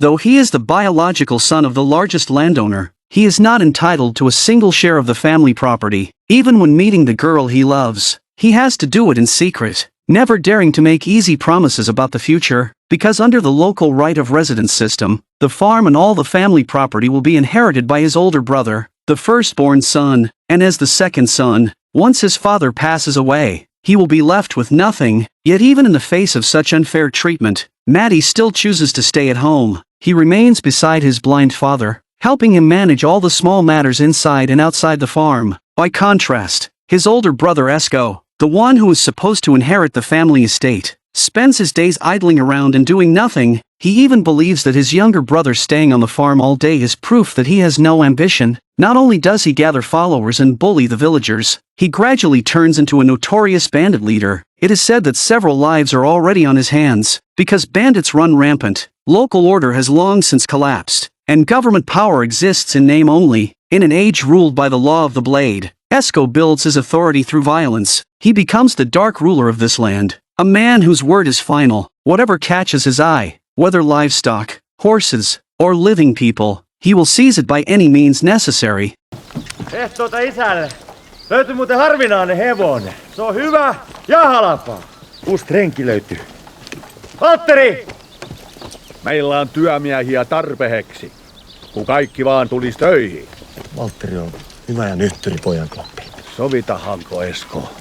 Though he is the biological son of the largest landowner, he is not entitled to a single share of the family property. Even when meeting the girl he loves, he has to do it in secret, never daring to make easy promises about the future, because under the local right of residence system, the farm and all the family property will be inherited by his older brother, the firstborn son, and as the second son, once his father passes away, he will be left with nothing. Yet even in the face of such unfair treatment, Mattie still chooses to stay at home. He remains beside his blind father, helping him manage all the small matters inside and outside the farm. By contrast, his older brother Esco, the one who is supposed to inherit the family estate, spends his days idling around and doing nothing. He even believes that his younger brother staying on the farm all day is proof that he has no ambition. Not only does he gather followers and bully the villagers, he gradually turns into a notorious bandit leader. It is said that several lives are already on his hands, because bandits run rampant, local order has long since collapsed, and government power exists in name only. In an age ruled by the law of the blade, Esco builds his authority through violence. He becomes the dark ruler of this land, a man whose word is final. Whatever catches his eye, whether livestock, horses, or living people, he will seize it by any means necessary. Isälle. Löytyi muuten harvinainen hevonen. Se on hyvä ja halpaa. Uusi renki löytyy. Valtteri! Meillä on työmiehiä tarpeeksi, kun kaikki vaan tulis töihin. Valtteri on hyvä ja nyhtyri pojanklappi. Sovitahanko, Esko?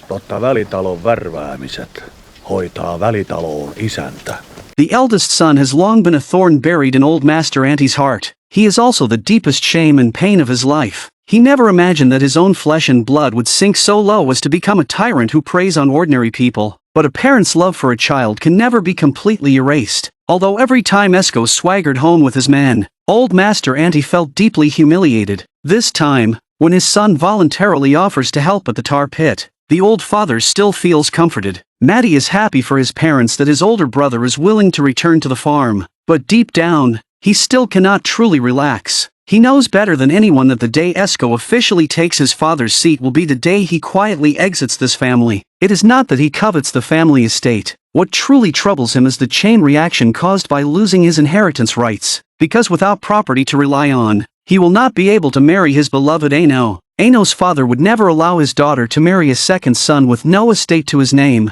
Totta välitalon värväämiset hoitaa välitaloon isäntä. The eldest son has long been a thorn buried in old Master Auntie's heart. He is also the deepest shame and pain of his life. He never imagined that his own flesh and blood would sink so low as to become a tyrant who preys on ordinary people. But a parent's love for a child can never be completely erased. Although every time Esco swaggered home with his man, old Master Auntie felt deeply humiliated. This time, when his son voluntarily offers to help at the tar pit, the old father still feels comforted. Mattie is happy for his parents that his older brother is willing to return to the farm, but deep down, he still cannot truly relax. He knows better than anyone that the day Esco officially takes his father's seat will be the day he quietly exits this family. It is not that he covets the family estate. What truly troubles him is the chain reaction caused by losing his inheritance rights, because without property to rely on, he will not be able to marry his beloved Aino. Aino's father would never allow his daughter to marry a second son with no estate to his name.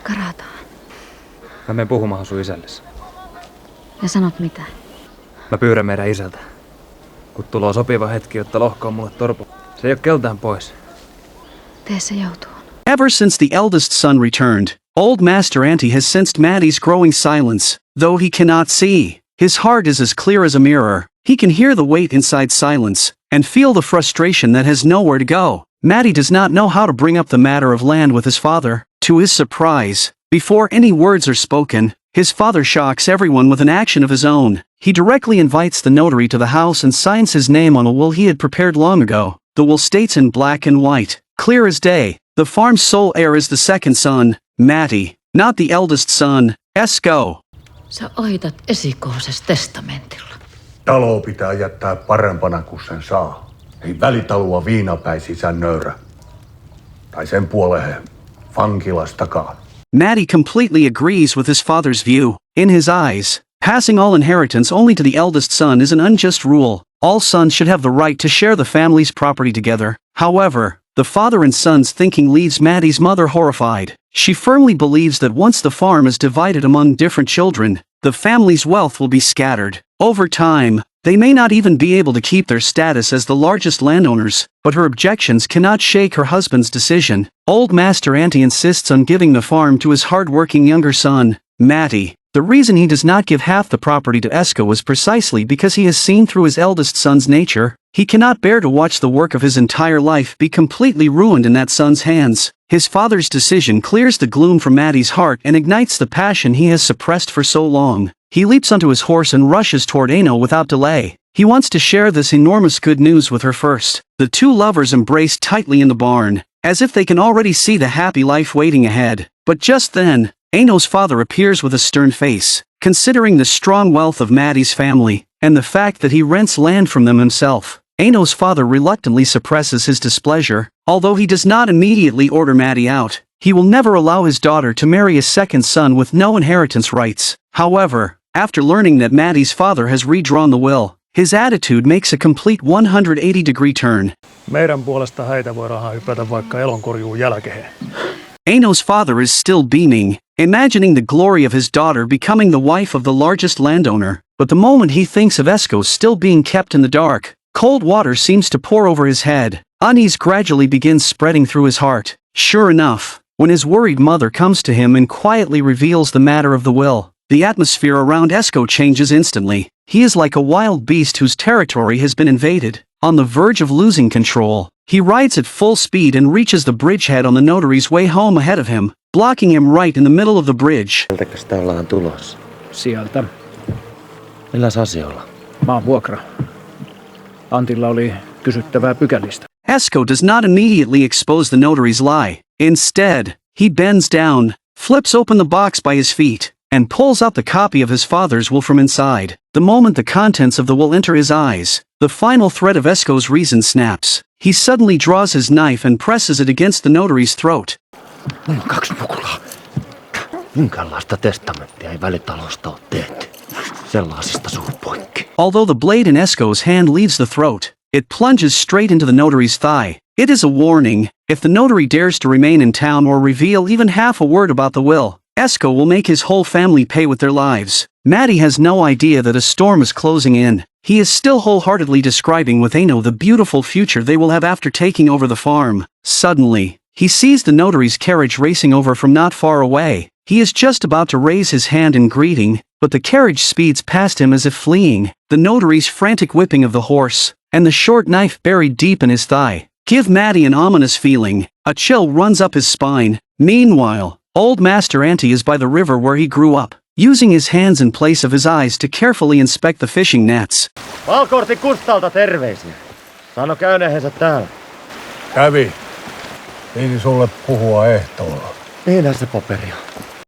Karataan. Mä menen puhumaan sun isällesi. Ja sanot mitä? Mä pyydän meidän isältä. Kun tulee sopiva hetki, jotta lohkoon mulle torpu. Se ei oo keltään pois. Tee se joutuun. Ever since the eldest son returned, old Master Auntie has sensed Mattie's growing silence. Though he cannot see, his heart is as clear as a mirror. He can hear the weight inside silence, and feel the frustration that has nowhere to go. Mattie does not know how to bring up the matter of land with his father. To his surprise, before any words are spoken, his father shocks everyone with an action of his own. He directly invites the notary to the house and signs his name on a will he had prepared long ago. The will states in black and white, clear as day, the farm's sole heir is the second son, Mattie, not the eldest son, Esco. Sä aitat esikooses testamentilla. Talo pitää jättää parempana kuin sen saa. Ei välitaloa viinapäisisän nöyrä. Tai sen puoleen vankilastakaan. Mattie completely agrees with his father's view. In his eyes, passing all inheritance only to the eldest son is an unjust rule. All sons should have the right to share the family's property together. However, the father and son's thinking leaves Mattie's mother horrified. She firmly believes that once the farm is divided among different children, the family's wealth will be scattered. Over time, they may not even be able to keep their status as the largest landowners, but her objections cannot shake her husband's decision. Old Master Auntie insists on giving the farm to his hard-working younger son, Mattie. The reason he does not give half the property to Esco is precisely because he has seen through his eldest son's nature. He cannot bear to watch the work of his entire life be completely ruined in that son's hands. His father's decision clears the gloom from Mattie's heart and ignites the passion he has suppressed for so long. He leaps onto his horse and rushes toward Aino without delay. He wants to share this enormous good news with her first. The two lovers embrace tightly in the barn, as if they can already see the happy life waiting ahead. But just then, Aino's father appears with a stern face. Considering the strong wealth of Mattie's family, and the fact that he rents land from them himself, Aino's father reluctantly suppresses his displeasure. Although he does not immediately order Mattie out, he will never allow his daughter to marry a second son with no inheritance rights. However, After learning that Mattie's father has redrawn the will, his attitude makes a complete 180-degree turn. Meidän puolesta häitä voidaan hypätä vaikka elonkorjuun jälkeen. Aino's father is still beaming, imagining the glory of his daughter becoming the wife of the largest landowner, but the moment he thinks of Esco still being kept in the dark, cold water seems to pour over his head. Unease gradually begins spreading through his heart. Sure enough, when his worried mother comes to him and quietly reveals the matter of the will, the atmosphere around Esco changes instantly. He is like a wild beast whose territory has been invaded. On the verge of losing control, he rides at full speed and reaches the bridgehead on the notary's way home ahead of him, blocking him right in the middle of the bridge. Sieltäkö sitä ollaan tulossa? Sieltä. Milläs asioilla? Maan vuokra. Antilla oli kysyttävää pykälistä. Esco does not immediately expose the notary's lie. Instead, he bends down, flips open the box by his feet, and pulls out the copy of his father's will from inside. The moment the contents of the will enter his eyes, the final thread of Esco's reason snaps. He suddenly draws his knife and presses it against the notary's throat. Mulla on 2 mukulaa. Minkäänlaista testamenttia ei välitalosta ole tehty. Sellaisista suu poikki. Although the blade in Esco's hand leaves the throat, it plunges straight into the notary's thigh. It is a warning. If the notary dares to remain in town or reveal even half a word about the will, Esco will make his whole family pay with their lives. Mattie has no idea that a storm is closing in. He is still wholeheartedly describing with Aino the beautiful future they will have after taking over the farm. Suddenly, he sees the notary's carriage racing over from not far away. He is just about to raise his hand in greeting, but the carriage speeds past him as if fleeing. The notary's frantic whipping of the horse, and the short knife buried deep in his thigh, give Mattie an ominous feeling. A chill runs up his spine. Meanwhile, old Master Antti is by the river where he grew up, using his hands in place of his eyes to carefully inspect the fishing nets. Valkortti Kustalta terveisiä. Sano käyneensä täällä. Kävi. Piti sulle puhua ehtoolla. Mihinhän se paperi on?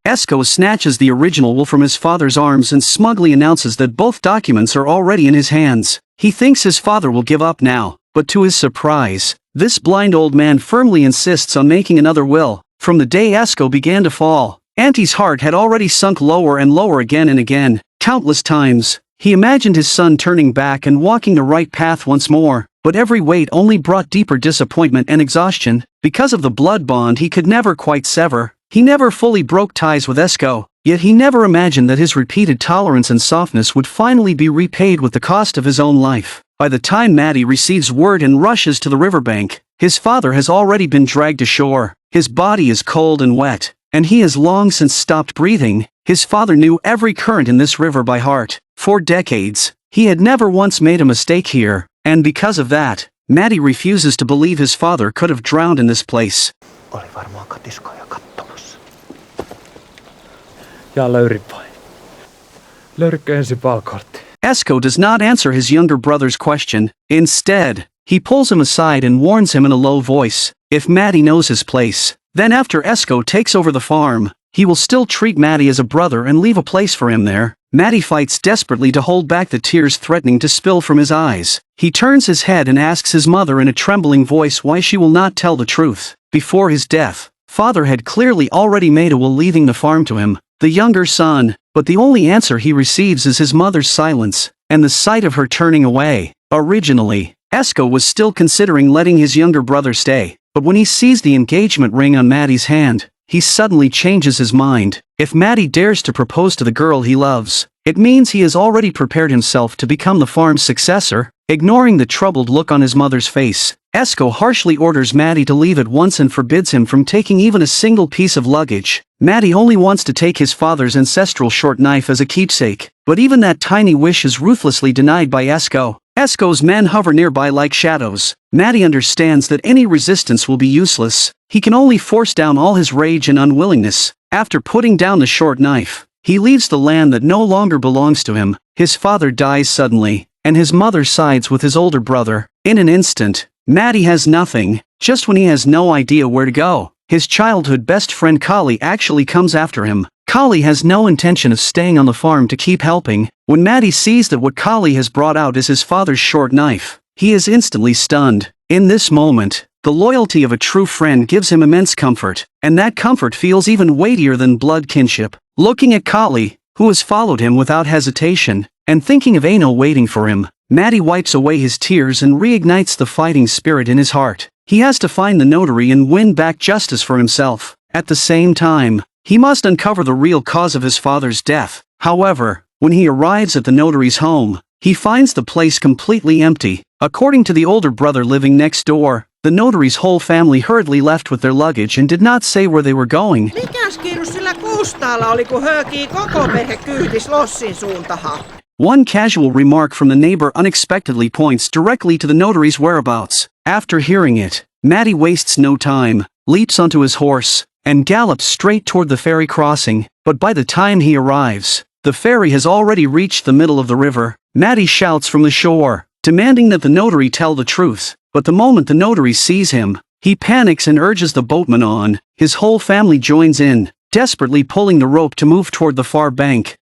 Esco snatches the original will from his father's arms and smugly announces that both documents are already in his hands. He thinks his father will give up now, but to his surprise, this blind old man firmly insists on making another will. From the day Esco began to fall, Antti's heart had already sunk lower and lower again and again. Countless times, he imagined his son turning back and walking the right path once more, but every wait only brought deeper disappointment and exhaustion. Because of the blood bond he could never quite sever, he never fully broke ties with Esco, yet he never imagined that his repeated tolerance and softness would finally be repaid with the cost of his own life. By the time Mattie receives word and rushes to the riverbank, his father has already been dragged ashore. His body is cold and wet, and he has long since stopped breathing. His father knew every current in this river by heart. For decades, he had never once made a mistake here, and because of that, Mattie refuses to believe his father could have drowned in this place. Oli varmaan katiskoja katsomassa. Ja löyrin vai? Löyritkö ensin valkortti? Esco does not answer his younger brother's question. Instead, he pulls him aside and warns him in a low voice. If Mattie knows his place, then after Esco takes over the farm, he will still treat Mattie as a brother and leave a place for him there. Mattie fights desperately to hold back the tears threatening to spill from his eyes. He turns his head and asks his mother in a trembling voice why she will not tell the truth. Before his death, father had clearly already made a will leaving the farm to him, the younger son, but the only answer he receives is his mother's silence, and the sight of her turning away. Originally, Esco was still considering letting his younger brother stay, but when he sees the engagement ring on Mattie's hand, he suddenly changes his mind. If Mattie dares to propose to the girl he loves, it means he has already prepared himself to become the farm's successor. Ignoring the troubled look on his mother's face, Esco harshly orders Mattie to leave at once and forbids him from taking even a single piece of luggage. Mattie only wants to take his father's ancestral short knife as a keepsake, but even that tiny wish is ruthlessly denied by Esco. Esco's men hover nearby like shadows. Mattie understands that any resistance will be useless. He can only force down all his rage and unwillingness. After putting down the short knife, he leaves the land that no longer belongs to him. His father dies suddenly, and his mother sides with his older brother. In an instant, Mattie has nothing, just when he has no idea where to go. His childhood best friend Kali actually comes after him. Kali has no intention of staying on the farm to keep helping. When Mattie sees that what Kali has brought out is his father's short knife, he is instantly stunned. In this moment, the loyalty of a true friend gives him immense comfort, and that comfort feels even weightier than blood kinship. Looking at Kali, who has followed him without hesitation, and thinking of Aino waiting for him, Matti wipes away his tears and reignites the fighting spirit in his heart. He has to find the notary and win back justice for himself. At the same time, he must uncover the real cause of his father's death. However, when he arrives at the notary's home, he finds the place completely empty. According to the older brother living next door, the notary's whole family hurriedly left with their luggage and did not say where they were going. Mikäs kiirus sillä Kustaalla oli, kun höökii koko perhe kyytis Lossin suuntahan? One casual remark from the neighbor unexpectedly points directly to the notary's whereabouts. After hearing it, Matti wastes no time, leaps onto his horse, and gallops straight toward the ferry crossing, but by the time he arrives, the ferry has already reached the middle of the river. Matti shouts from the shore, demanding that the notary tell the truth, but the moment the notary sees him, he panics and urges the boatman on. His whole family joins in, desperately pulling the rope to move toward the far bank.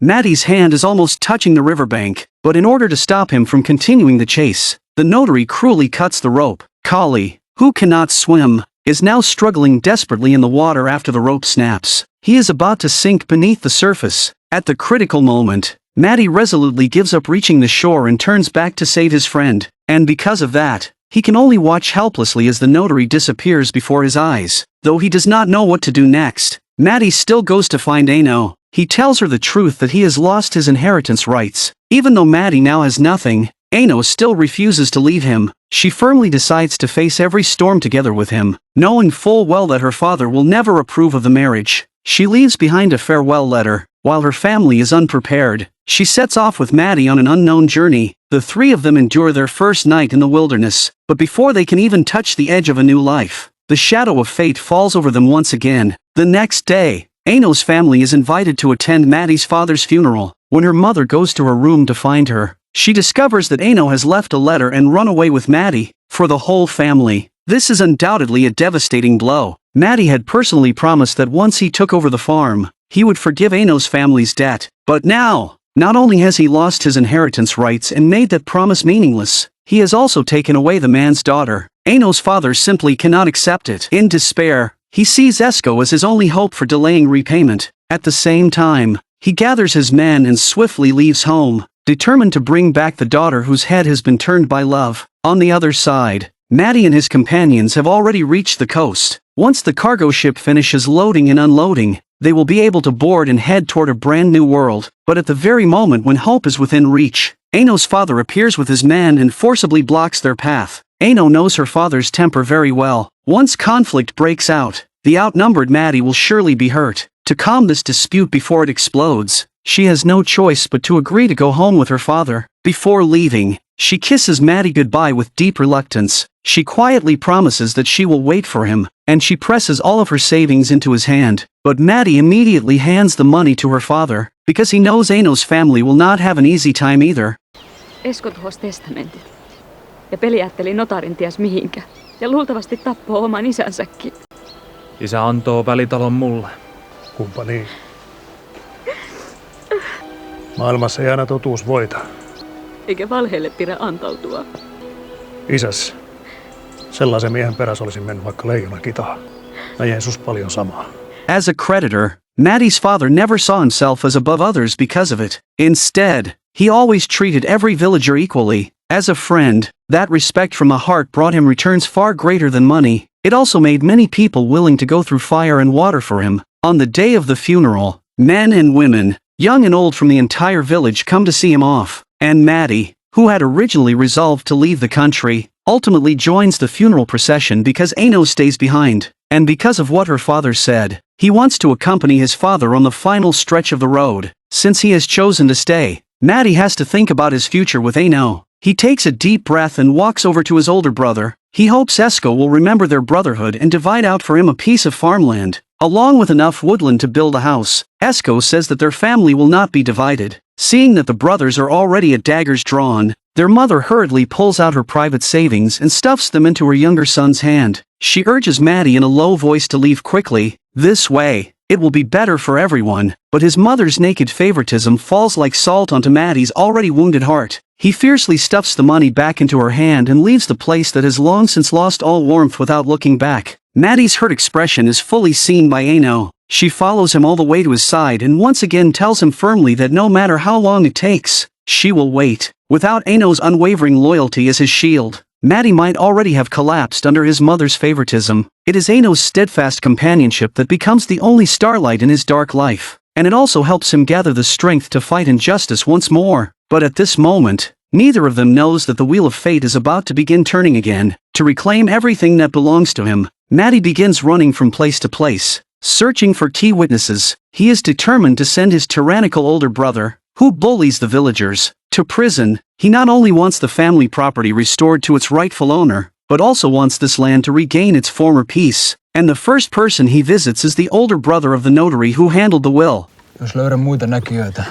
Matti's hand is almost touching the riverbank, but in order to stop him from continuing the chase, the notary cruelly cuts the rope. Kali, who cannot swim, is now struggling desperately in the water after the rope snaps. He is about to sink beneath the surface. At the critical moment, Matti resolutely gives up reaching the shore and turns back to save his friend, and because of that, he can only watch helplessly as the notary disappears before his eyes. Though he does not know what to do next, Matti still goes to find Aino. He tells her the truth that he has lost his inheritance rights. Even though Matti now has nothing, Aino still refuses to leave him. She firmly decides to face every storm together with him, knowing full well that her father will never approve of the marriage. She leaves behind a farewell letter. While her family is unprepared, she sets off with Matti on an unknown journey. The three of them endure their first night in the wilderness, but before they can even touch the edge of a new life, the shadow of fate falls over them once again. The next day, Aino's family is invited to attend Matti's father's funeral. When her mother goes to her room to find her, she discovers that Aino has left a letter and run away with Matti. For the whole family, this is undoubtedly a devastating blow. Matti had personally promised that once he took over the farm, he would forgive Aino's family's debt. But now, not only has he lost his inheritance rights and made that promise meaningless, he has also taken away the man's daughter. Aino's father simply cannot accept it. In despair, he sees Esco as his only hope for delaying repayment. At the same time, he gathers his men and swiftly leaves home, determined to bring back the daughter whose head has been turned by love. On the other side, Matti and his companions have already reached the coast. Once the cargo ship finishes loading and unloading, they will be able to board and head toward a brand new world. But at the very moment when hope is within reach, Aino's father appears with his men and forcibly blocks their path. Aino knows her father's temper very well. Once conflict breaks out, the outnumbered Matti will surely be hurt. To calm this dispute before it explodes, she has no choice but to agree to go home with her father. Before leaving, she kisses Matti goodbye with deep reluctance. She quietly promises that she will wait for him, and she presses all of her savings into his hand. But Matti immediately hands the money to her father, because he knows Aino's family will not have an easy time either. Esko tuhosi testamentin. Ja peliätteli notarin ties mihinkä. Ja luultavasti tappoi oman isänsäkin. Isä antoi välitalon mulle. Kumpa niin? Maailmassa ei aina totuus voita. Eikä valheelle pidä antautua. Isäs, sellaisen miehen perässä olisin mennyt vaikka leijona kitaa. Mä Jeesus paljon samaa. As a creditor, Matti's father never saw himself as above others because of it. Instead, he always treated every villager equally. As a friend, that respect from the heart brought him returns far greater than money. It also made many people willing to go through fire and water for him. On the day of the funeral, men and women, young and old from the entire village come to see him off, and Matti, who had originally resolved to leave the country, ultimately joins the funeral procession because Aino stays behind, and because of what her father said, he wants to accompany his father on the final stretch of the road. Since he has chosen to stay, Matti has to think about his future with Aino. He takes a deep breath and walks over to his older brother. He hopes Esco will remember their brotherhood and divide out for him a piece of farmland, along with enough woodland to build a house. Esco says that their family will not be divided. Seeing that the brothers are already at daggers drawn, their mother hurriedly pulls out her private savings and stuffs them into her younger son's hand. She urges Matti in a low voice to leave quickly. This way, it will be better for everyone. But his mother's naked favoritism falls like salt onto Matti's already wounded heart. He fiercely stuffs the money back into her hand and leaves the place that has long since lost all warmth without looking back. Mattie's hurt expression is fully seen by Aino. She follows him all the way to his side and once again tells him firmly that no matter how long it takes, she will wait. Without Aino's unwavering loyalty as his shield, Mattie might already have collapsed under his mother's favoritism. It is Aino's steadfast companionship that becomes the only starlight in his dark life, and it also helps him gather the strength to fight injustice once more. But at this moment, neither of them knows that the wheel of fate is about to begin turning again. To reclaim everything that belongs to him, Mattie begins running from place to place, searching for key witnesses. He is determined to send his tyrannical older brother, who bullies the villagers, to prison. He not only wants the family property restored to its rightful owner, but also wants this land to regain its former peace. And the first person he visits is the older brother of the notary who handled the will. Jos löydän muita näkijöitä,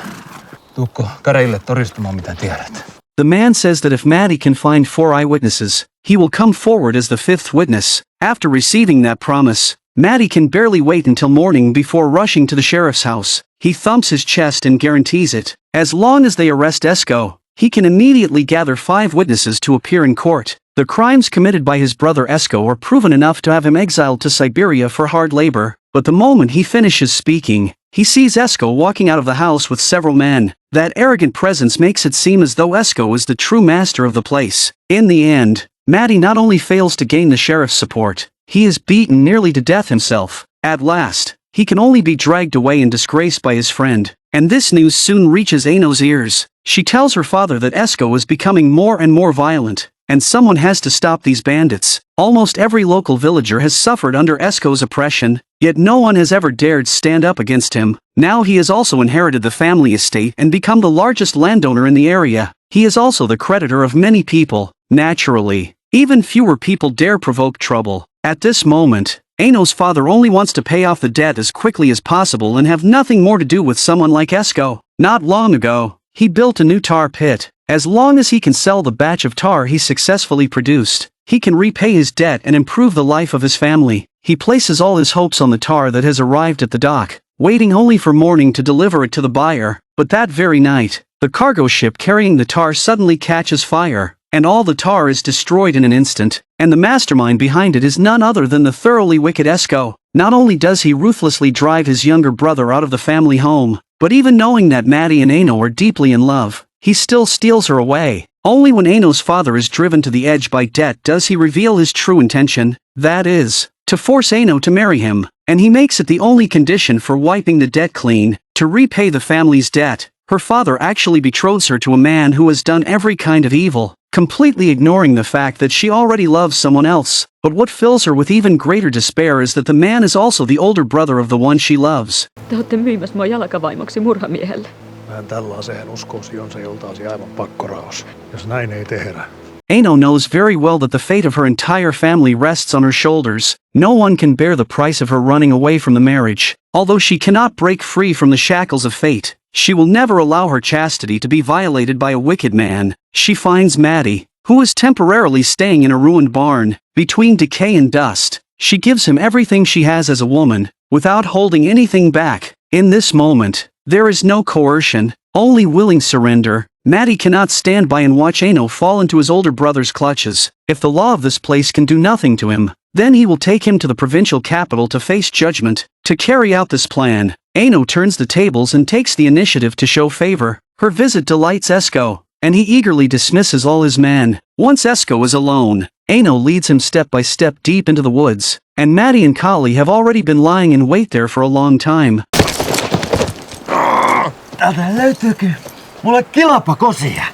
tuukko käräjille todistamaan mitä tiedät. The man says that if Mattie can find 4 eyewitnesses, he will come forward as the 5th witness. After receiving that promise, Mattie can barely wait until morning before rushing to the sheriff's house. He thumps his chest and guarantees it. As long as they arrest Esco, he can immediately gather 5 witnesses to appear in court. The crimes committed by his brother Esco are proven enough to have him exiled to Siberia for hard labor. But the moment he finishes speaking, he sees Esco walking out of the house with several men. That arrogant presence makes it seem as though Esco is the true master of the place. In the end, Mattie not only fails to gain the sheriff's support, he is beaten nearly to death himself. At last, he can only be dragged away in disgrace by his friend. And this news soon reaches Aino's ears. She tells her father that Esco is becoming more and more violent, and someone has to stop these bandits. Almost every local villager has suffered under Esco's oppression, yet no one has ever dared stand up against him. Now he has also inherited the family estate and become the largest landowner in the area. He is also the creditor of many people. Naturally, even fewer people dare provoke trouble. At this moment, Aino's father only wants to pay off the debt as quickly as possible and have nothing more to do with someone like Esco. Not long ago, he built a new tar pit. As long as he can sell the batch of tar he successfully produced, he can repay his debt and improve the life of his family. He places all his hopes on the tar that has arrived at the dock, waiting only for morning to deliver it to the buyer. But that very night, the cargo ship carrying the tar suddenly catches fire, and all the tar is destroyed in an instant, and the mastermind behind it is none other than the thoroughly wicked Esco. Not only does he ruthlessly drive his younger brother out of the family home, but even knowing that Mattie and Aino are deeply in love, he still steals her away. Only when Aino's father is driven to the edge by debt does he reveal his true intention, that is, to force Aino to marry him, and he makes it the only condition for wiping the debt clean. To repay the family's debt, her father actually betroths her to a man who has done every kind of evil, completely ignoring the fact that she already loves someone else. But what fills her with even greater despair is that the man is also the older brother of the one she loves. Te olette myymässä mua jalkavaimoksi murhamiehelle. Vähän tällaiseen uskoisi on se joltaasi aivan pakkoraos, jos näin ei tehdä. Aino knows very well that the fate of her entire family rests on her shoulders. No one can bear the price of her running away from the marriage. Although she cannot break free from the shackles of fate, she will never allow her chastity to be violated by a wicked man. She finds Mattie, who is temporarily staying in a ruined barn, between decay and dust. She gives him everything she has as a woman, without holding anything back. In this moment, there is no coercion, only willing surrender. Mattie cannot stand by and watch Aino fall into his older brother's clutches. If the law of this place can do nothing to him, then he will take him to the provincial capital to face judgment. To carry out this plan, Aino turns the tables and takes the initiative to show favor. Her visit delights Esco, and he eagerly dismisses all his men. Once Esco is alone, Aino leads him step by step deep into the woods, and Mattie and Kali have already been lying in wait there for a long time. Täältä löytyykö mulle kilapakosia?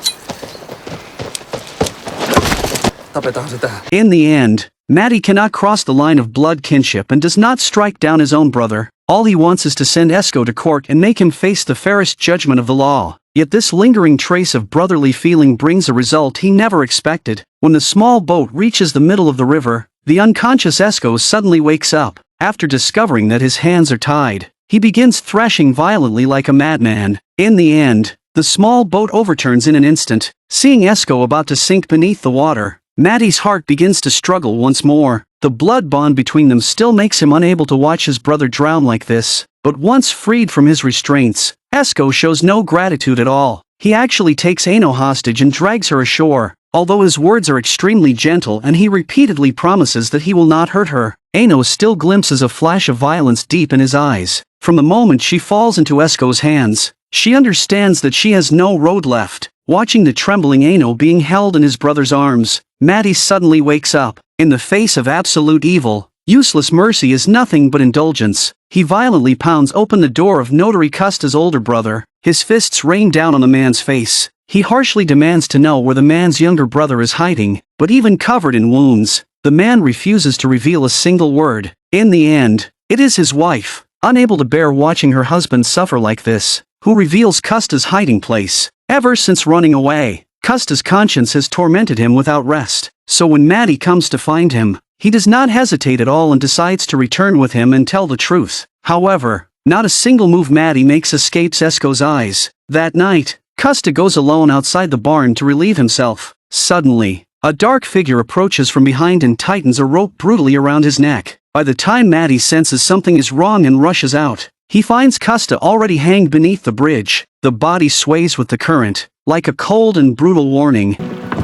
Tapetaan se tähän. In the end, Mattie cannot cross the line of blood kinship and does not strike down his own brother. All he wants is to send Esco to court and make him face the fairest judgment of the law. Yet this lingering trace of brotherly feeling brings a result he never expected. When the small boat reaches the middle of the river, the unconscious Esco suddenly wakes up. After discovering that his hands are tied, he begins thrashing violently like a madman. In the end, the small boat overturns in an instant. Seeing Esco about to sink beneath the water, Mattie's heart begins to struggle once more. The blood bond between them still makes him unable to watch his brother drown like this. But once freed from his restraints, Esco shows no gratitude at all. He actually takes Aino hostage and drags her ashore. Although his words are extremely gentle and he repeatedly promises that he will not hurt her, Aino still glimpses a flash of violence deep in his eyes. From the moment she falls into Esko's hands, she understands that she has no road left. Watching the trembling Aino being held in his brother's arms, Mattie suddenly wakes up. In the face of absolute evil, useless mercy is nothing but indulgence. He violently pounds open the door of Notary Custa's older brother. His fists rain down on the man's face. He harshly demands to know where the man's younger brother is hiding, but even covered in wounds, the man refuses to reveal a single word. In the end, it is his wife, unable to bear watching her husband suffer like this, who reveals Custa's hiding place. Ever since running away, Custa's conscience has tormented him without rest, so when Mattie comes to find him, he does not hesitate at all and decides to return with him and tell the truth. However, not a single move Mattie makes escapes Esko's eyes. That night, Custa goes alone outside the barn to relieve himself. Suddenly, a dark figure approaches from behind and tightens a rope brutally around his neck. By the time Mattie senses something is wrong and rushes out, he finds Custa already hanged beneath the bridge. The body sways with the current, like a cold and brutal warning.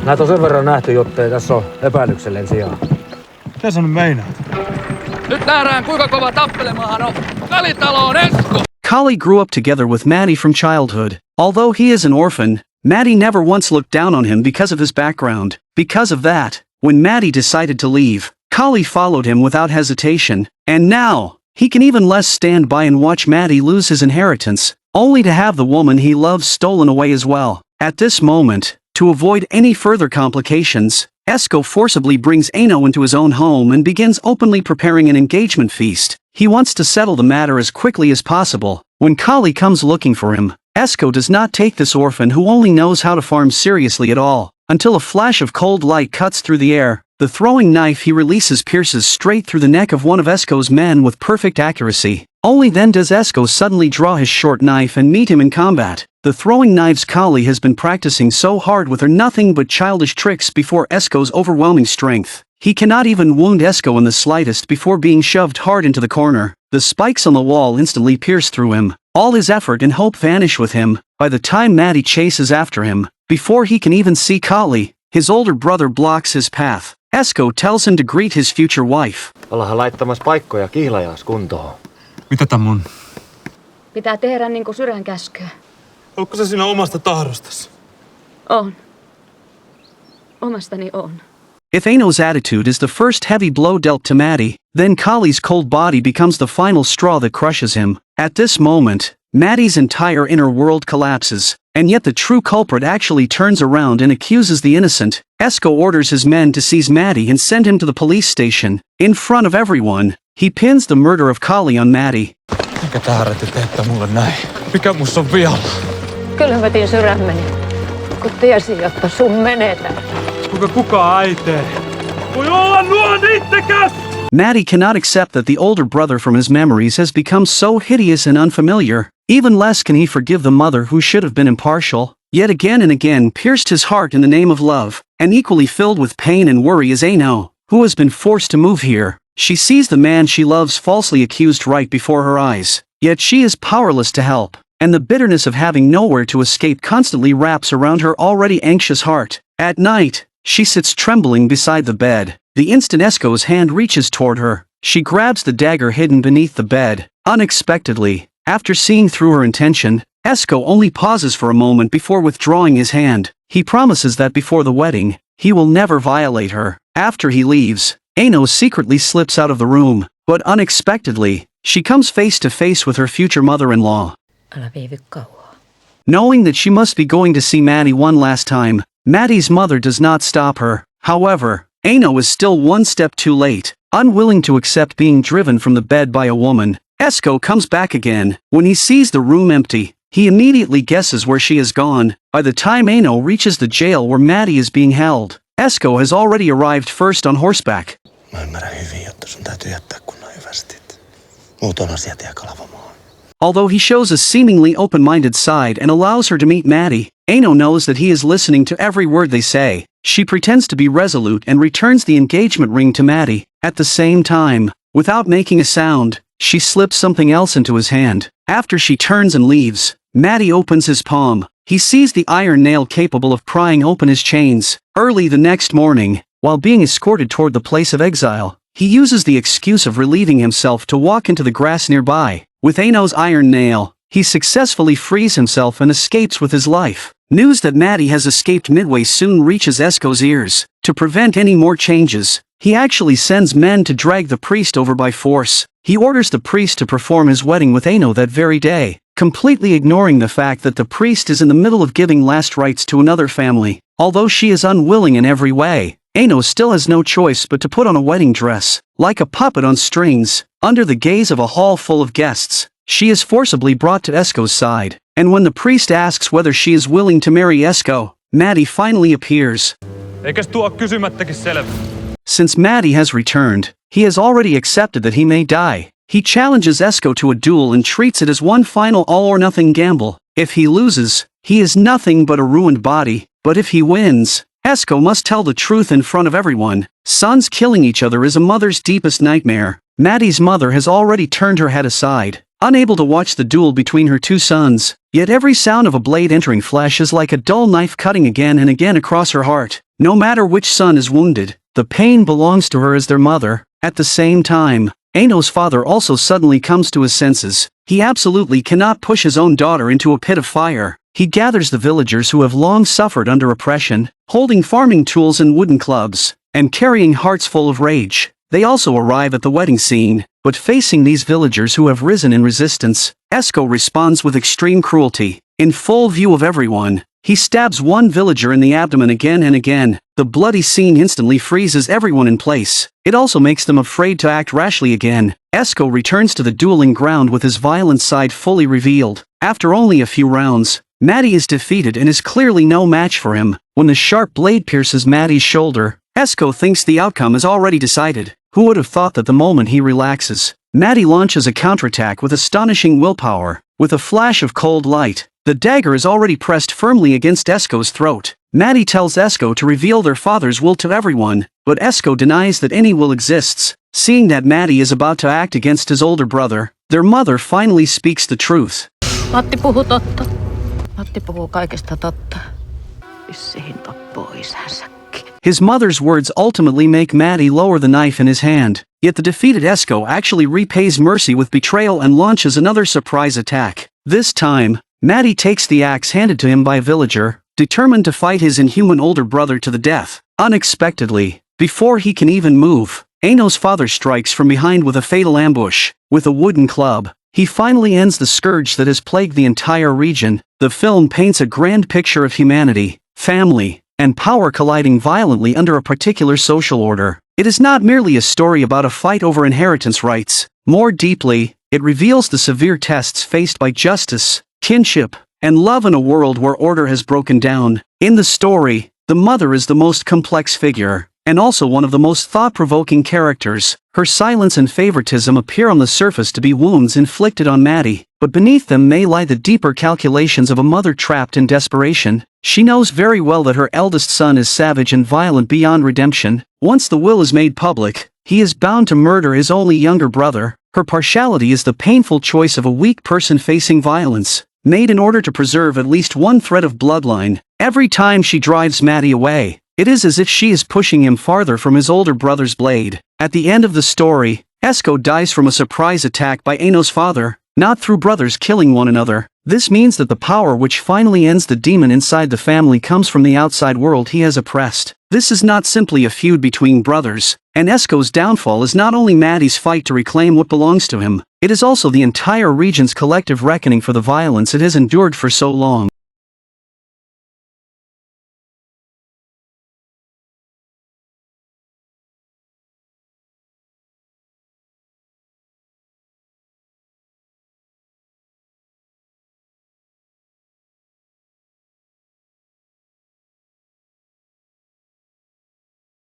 Näitä on sen verran nähty, jottei tässä ole epäilykselleen sijaa. Mitä sä nyt meinaat? Nyt nähdään kuinka kova tappelemahan on. Välitaloon, Esko! Kali grew up together with Mattie from childhood. Although he is an orphan, Mattie never once looked down on him because of his background. Because of that, when Mattie decided to leave, Kali followed him without hesitation. And now, he can even less stand by and watch Mattie lose his inheritance, only to have the woman he loves stolen away as well. At this moment, to avoid any further complications, Esco forcibly brings Aino into his own home and begins openly preparing an engagement feast. He wants to settle the matter as quickly as possible. When Kali comes looking for him, Esco does not take this orphan who only knows how to farm seriously at all, until a flash of cold light cuts through the air. The throwing knife he releases pierces straight through the neck of one of Esco's men with perfect accuracy. Only then does Esco suddenly draw his short knife and meet him in combat. The throwing knives Kali has been practicing so hard with are nothing but childish tricks before Esco's overwhelming strength. He cannot even wound Esco in the slightest before being shoved hard into the corner. The spikes on the wall instantly pierce through him. All his effort and hope vanish with him. By the time Mattie chases after him, before he can even see Kali, his older brother blocks his path. Esco tells him to greet his future wife. Ollaan laittamassa paikkoja kihlajaas kuntoon. Mitä tää mun? Pitää tehdä niin kuin sydän käskyy. Onko se sinä omasta tahdostasi? On. Omastani on. If Aino's attitude is the first heavy blow dealt to Mattie, then Kali's cold body becomes the final straw that crushes him. At this moment, Mattie's entire inner world collapses, and yet the true culprit actually turns around and accuses the innocent. Esco orders his men to seize Mattie and send him to the police station. In front of everyone, he pins the murder of Kali on Mattie. Mikä täärä te teette mulle näin? Mikä musta on vialla? Kylmätin sydämeni, kun tiesin, että sun menetään. Kuinka kukaan ei tee? Voi olla nuon itsekäs! Mattie cannot accept that the older brother from his memories has become so hideous and unfamiliar. Even less can he forgive the mother who should have been impartial, yet again and again pierced his heart in the name of love, and equally filled with pain and worry is Aino, who has been forced to move here. She sees the man she loves falsely accused right before her eyes, yet she is powerless to help, and the bitterness of having nowhere to escape constantly wraps around her already anxious heart. At night, she sits trembling beside the bed. The instant Esco's hand reaches toward her, she grabs the dagger hidden beneath the bed. Unexpectedly, after seeing through her intention, Esco only pauses for a moment before withdrawing his hand. He promises that before the wedding, he will never violate her. After he leaves, Aino secretly slips out of the room, but unexpectedly, she comes face to face with her future mother-in-law. Älä viivy kauaa. Knowing that she must be going to see Mattie one last time, Mattie's mother does not stop her. However, Aino is still one step too late. Unwilling to accept being driven from the bed by a woman, Esco comes back again. When he sees the room empty, he immediately guesses where she has gone. By the time Aino reaches the jail where Mattie is being held, Esco has already arrived first on horseback. Mä ymmärrän hyvin, että sun täytyy jättää kunnon hyvästit. Muut on asiat jää kalavamaan. Although he shows a seemingly open-minded side and allows her to meet Mattie, Aino knows that he is listening to every word they say. She pretends to be resolute and returns the engagement ring to Mattie. At the same time, without making a sound, she slips something else into his hand. After she turns and leaves, Mattie opens his palm. He sees the iron nail capable of prying open his chains. Early the next morning, while being escorted toward the place of exile, he uses the excuse of relieving himself to walk into the grass nearby. With Aino's iron nail, he successfully frees himself and escapes with his life. News that Mattie has escaped midway soon reaches Esko's ears. To prevent any more changes, he actually sends men to drag the priest over by force. He orders the priest to perform his wedding with Aino that very day, completely ignoring the fact that the priest is in the middle of giving last rites to another family. Although she is unwilling in every way, Aino still has no choice but to put on a wedding dress. Like a puppet on strings, under the gaze of a hall full of guests, she is forcibly brought to Esko's side. And when the priest asks whether she is willing to marry Esko, Mattie finally appears. Eikös tuo ole kysymättäkin selvä? Since Mattie has returned, he has already accepted that he may die. He challenges Esko to a duel and treats it as one final all-or-nothing gamble. If he loses, he is nothing but a ruined body, but if he wins, Esko must tell the truth in front of everyone. Sons killing each other is a mother's deepest nightmare. Mattie's mother has already turned her head aside, unable to watch the duel between her two sons. Yet every sound of a blade entering flesh is like a dull knife cutting again and again across her heart. No matter which son is wounded, the pain belongs to her as their mother. At the same time, Aino's father also suddenly comes to his senses. He absolutely cannot push his own daughter into a pit of fire. He gathers the villagers who have long suffered under oppression, holding farming tools and wooden clubs, and carrying hearts full of rage. They also arrive at the wedding scene, but facing these villagers who have risen in resistance, Esko responds with extreme cruelty. In full view of everyone, he stabs one villager in the abdomen again and again. The bloody scene instantly freezes everyone in place. It also makes them afraid to act rashly again. Esko returns to the dueling ground with his violent side fully revealed. After only a few rounds, Mattie is defeated and is clearly no match for him. When the sharp blade pierces Mattie's shoulder, Esko thinks the outcome is already decided. Who would have thought that the moment he relaxes, Mattie launches a counterattack with astonishing willpower. With a flash of cold light, the dagger is already pressed firmly against Esko's throat. Mattie tells Esko to reveal their father's will to everyone, but Esko denies that any will exists. Seeing that Mattie is about to act against his older brother, their mother finally speaks the truth. Matti puhuu totta. Matti puhuu kaikesta totta. Vissiin tappoo isänsäkin. His mother's words ultimately make Mattie lower the knife in his hand. Yet the defeated Esko actually repays mercy with betrayal and launches another surprise attack. This time, Mattie takes the axe handed to him by a villager, determined to fight his inhuman older brother to the death. Unexpectedly, before he can even move, Aino's father strikes from behind with a fatal ambush. With a wooden club, he finally ends the scourge that has plagued the entire region. The film paints a grand picture of humanity, family, and power colliding violently under a particular social order. It is not merely a story about a fight over inheritance rights. More deeply, it reveals the severe tests faced by justice, kinship, and love in a world where order has broken down. In the story, the mother is the most complex figure, and also one of the most thought-provoking characters. Her silence and favoritism appear on the surface to be wounds inflicted on Mattie, but beneath them may lie the deeper calculations of a mother trapped in desperation. She knows very well that her eldest son is savage and violent beyond redemption. Once the will is made public, he is bound to murder his only younger brother. Her partiality is the painful choice of a weak person facing violence, made in order to preserve at least one thread of bloodline. Every time she drives Mattie away, it is as if she is pushing him farther from his older brother's blade. At the end of the story, Esko dies from a surprise attack by Aino's father, not through brothers killing one another. This means that the power which finally ends the demon inside the family comes from the outside world he has oppressed. This is not simply a feud between brothers, and Esko's downfall is not only Mattie's fight to reclaim what belongs to him, it is also the entire region's collective reckoning for the violence it has endured for so long.